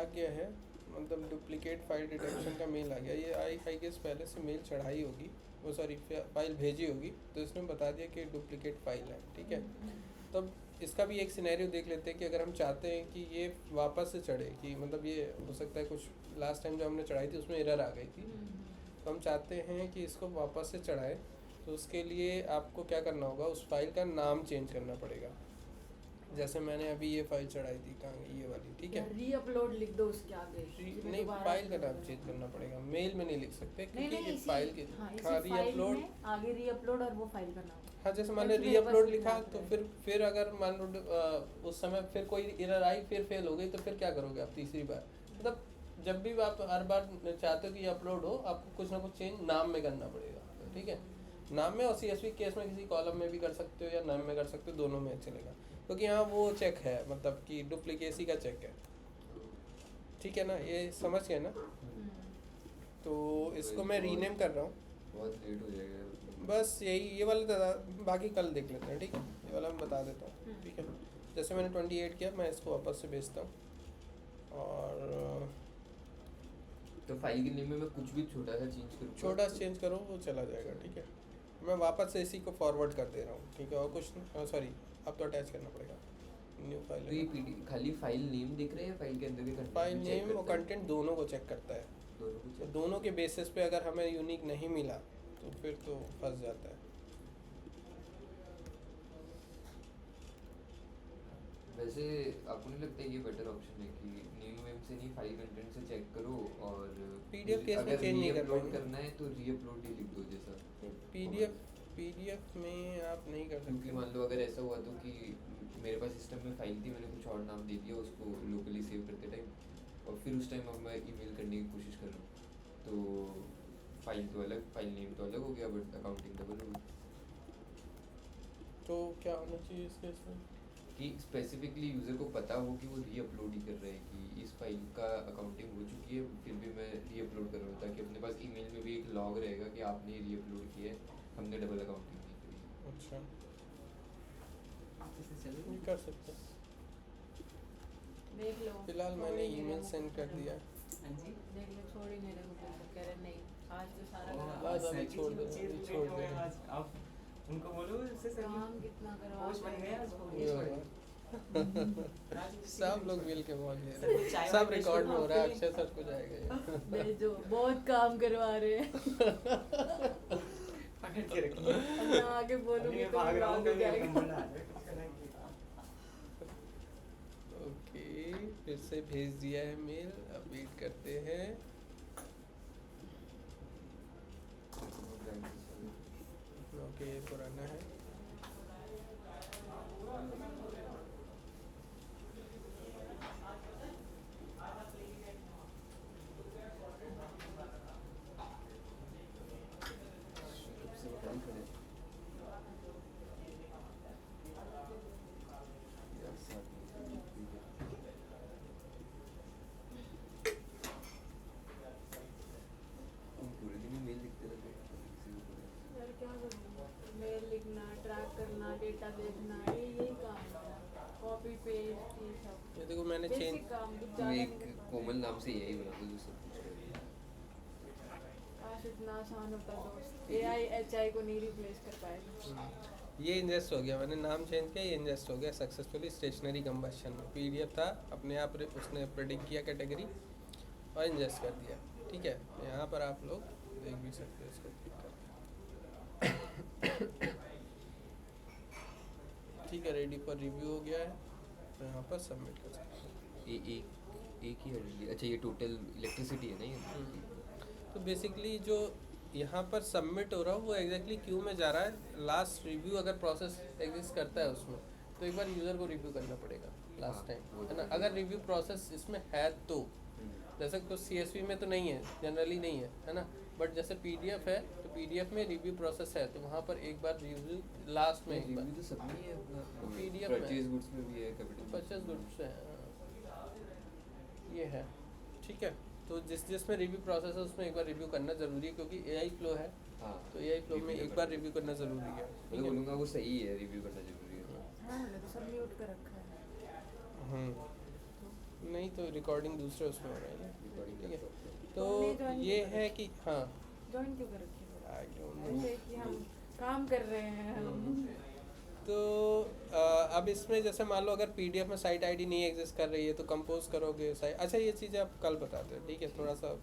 आ गया है, मतलब डुप्लीकेट फाइल डिटेक्शन का मेल आ गया। ये आई गेस पहले से मेल चढ़ाई होगी, वो सॉरी फाइल भेजी होगी, तो इसमें बता दिया कि डुप्लीकेट फाइल है, ठीक है। तब इसका भी एक सिनेरियो देख लेते हैं कि अगर हम चाहते हैं कि ये वापस से चढ़े, कि मतलब ये हो सकता है कुछ लास्ट टाइम जो हमने चढ़ाई थी उसमें एरर आ गई थी, तो हम चाहते हैं कि इसको वापस से चढ़ाएं। तो उसके लिए आपको क्या करना होगा, उस फाइल का नाम चेंज करना पड़ेगा। जैसे मैंने अभी ये फाइल चढ़ाई थी, कहाँ गई ये वाली, ठीक है। री अपलोड लिख दो उसके आगे। नहीं, फाइल का नाम चेंज करना पड़ेगा, मेल में नहीं लिख सकते क्योंकि नहीं, ये फाइल के हाँ, री अपलोड आगे री अपलोड और वो फाइल का नाम। हाँ, जैसे मान लो री अपलोड लिखा, तो फिर अगर मान लो उस समय फिर कोई एरर आई, फिर फेल हो गई, तो फिर क्या करोगे आप तीसरी बार। मतलब जब भी आप हर बार चाहते हो कि अपलोड हो, आपको कुछ ना कुछ चेंज नाम में करना पड़ेगा, ठीक है। नाम में और CSV केस में किसी कॉलम में भी कर सकते हो या नाम में कर सकते हो, दोनों में चलेगा, क्योंकि यहाँ वो चेक है, मतलब कि डुप्लीकेसी का चेक है, ठीक है ना, ये समझ गए ना। तो इसको मैं रीनेम कर रहा हूँ, बहुत लेट हो जाएगा। बस यही, ये वाला बाकी कल देख लेते हैं, ठीक है। ये वाला मैं बता देता हूँ, ठीक है। जैसे मैंने 28 किया, मैं इसको वापस से भेजता हूँ। और तो फाइल के नेम में मैं कुछ भी छोटा सा चेंज करूँ, छोटा चेंज करो वो चला जाएगा, ठीक है। मैं वापस से इसी को फॉरवर्ड कर दे रहा हूँ, ठीक है। और कुछ सॉरी, अब तो अटैच करना पड़ेगा न्यू फाइल। तो ये खाली फाइल नेम दिख रहे हैं, फाइल के अंदर के कंटेंट फाइल नेम और कंटेंट दोनों को चेक करता है। दोनों को तो दोनों के बेसिस पे अगर हमें यूनिक नहीं मिला तो फिर तो फंस जाता है। वैसे आपको नहीं लगता है ये बेटर ऑप्शन है कि नेम वेम से नहीं, फाइल कंटेंट से चेक करो, और PDF केस में चेंज नहीं कर री-अपलोड पाएंगे। करना है तो री-अपलोड ही लिख दो जैसा। PDF में आप नहीं कर क्योंकि सकते। मान लो अगर ऐसा हुआ तो कि मेरे पास सिस्टम में फाइल थी, मैंने कुछ और नाम दे दिया उसको लोकली सेव करते टाइम, और फिर उस टाइम अब मैं ईमेल करने की कोशिश कर रहा हूँ, तो फाइल तो अलग, फाइल नेम तो अलग हो गया, बट अकाउंटिंग डबल हो गई। तो क्या होना चाहिए इस केस में कि स्पेसिफिकली यूज़र को पता हो कि वो री-अपलोड ही कर रहे हैं, कि इस फाइल का अकाउंटिंग हो चुकी है, फिर भी मैं री-अपलोड कर रहा हूँ, ताकि अपने पास ईमेल में भी एक लॉग रहेगा कि आपने री-अपलोड किया है, हमने डबल अकाउंटिंग नहीं करी। अच्छा, नहीं कर सकते। देख लो, फिलहाल मैंने ईमेल सेंड कर दिया। देख लो, छोड़ ही मेरे को बोल कह रहे नहीं, आज तो सारा बस अभी छोड़ दे। अब उनको बोलो इससे काम कितना करवा पोस्ट बन गया ये होगा। सब लोग मिल के बहुत ले रहे हैं, चाय सब वाली रिकॉर्ड में हो रहा है, पेश अक्षय सर को जाएगा ये। भेजो, बहुत काम करवा रहे हैं। पकड़ के रखिए। मैं आगे बोलूंगी मैं तो भाग रहा हूँ, आगे मेरा जाएगा। कंबल आ रहा है, कुछ करना नहीं। ओके, फिर से भेज दिया है मेल, अब वेट करते हैं। ओके, ये पुराना है। पूरे दिन ही मेल लिखते रहते हैं। यार क्या करूँ, मेल लिखना, ट्रैक करना, डेटा देखना, यही काम है, कॉपी पेस्ट ये सब। ये देखो मैंने बेसिक चेंज, काम कुछ तो ज़्यादा एक नहीं करना। कोमल नाम से यही बना दो जो सब कुछ करेगा। काश इतना आसान होता दोस्त। AI HI को नहीं रिप्लेस कर पाएगा। ये इंजेस्ट हो गया, मैंने नाम चेंज किया, ये इंजेस्ट हो गया सक्सेसफुली स्टेशनरी कंबशन में। PDF था, अपने आप उसने प्रेडिक्ट किया कैटेगरी और इंजेस्ट कर दिया, ठीक है। यहाँ पर आप लोग देख भी सकते हो इसको क्लिक करके। ठीक है, रेडी फॉर रिव्यू हो गया है, तो यहाँ पर सबमिट कर सकते हैं। एक ही हंड्रेड। अच्छा, ये टोटल इलेक्ट्रिसिटी है ना ये? तो बेसिकली जो यहाँ पर सबमिट हो रहा है वो एग्जैक्टली क्यू में जा रहा है। लास्ट रिव्यू अगर प्रोसेस एग्जिस्ट करता है उसमें, तो एक बार यूज़र को रिव्यू करना पड़ेगा लास्ट टाइम, है ना। अगर रिव्यू प्रोसेस इसमें है तो, जैसे तो CSV में तो नहीं है, जनरली नहीं है ना। बट जैसे PDF है, तो PDF में रिव्यू प्रोसेस है, तो वहाँ पर एक बार रिव्यू लास्ट में एक बार रिव्यू तो सब में ही है अपना, PDF में परचेज गुड्स में भी है, कैपिटल परचेज गुड्स है, ये है, ठीक है। तो जिसमें रिव्यू प्रोसेस है उसमें एक बार रिव्यू करना ज़रूरी है, क्योंकि AI फ्लो है। हाँ, तो AI फ्लो में एक बार रिव्यू करना ज़रूरी है। मैं बोलूँगा वो सही है, रिव्यू करना जरूरी है। हाँ, मैंने तो सब म्यूट कर रखा है। नहीं तो रिकॉर्डिंग दूसरे उसमें हो रहा है ना, रिकॉर्डिंग ठीक है। लैपटॉप तो हमने join ये किया। है कि हाँ ज्वाइन क्यों कर रखी है? आई डोंट ऐसे कि हम काम कर रहे हैं हम। तो अब इसमें जैसे मान लो अगर पीडीएफ में साइट आईडी नहीं एग्जिस्ट कर रही है तो कंपोज करोगे साइट, अच्छा ये चीज़ें आप कल बताते हैं, ठीक है, थोड़ा सा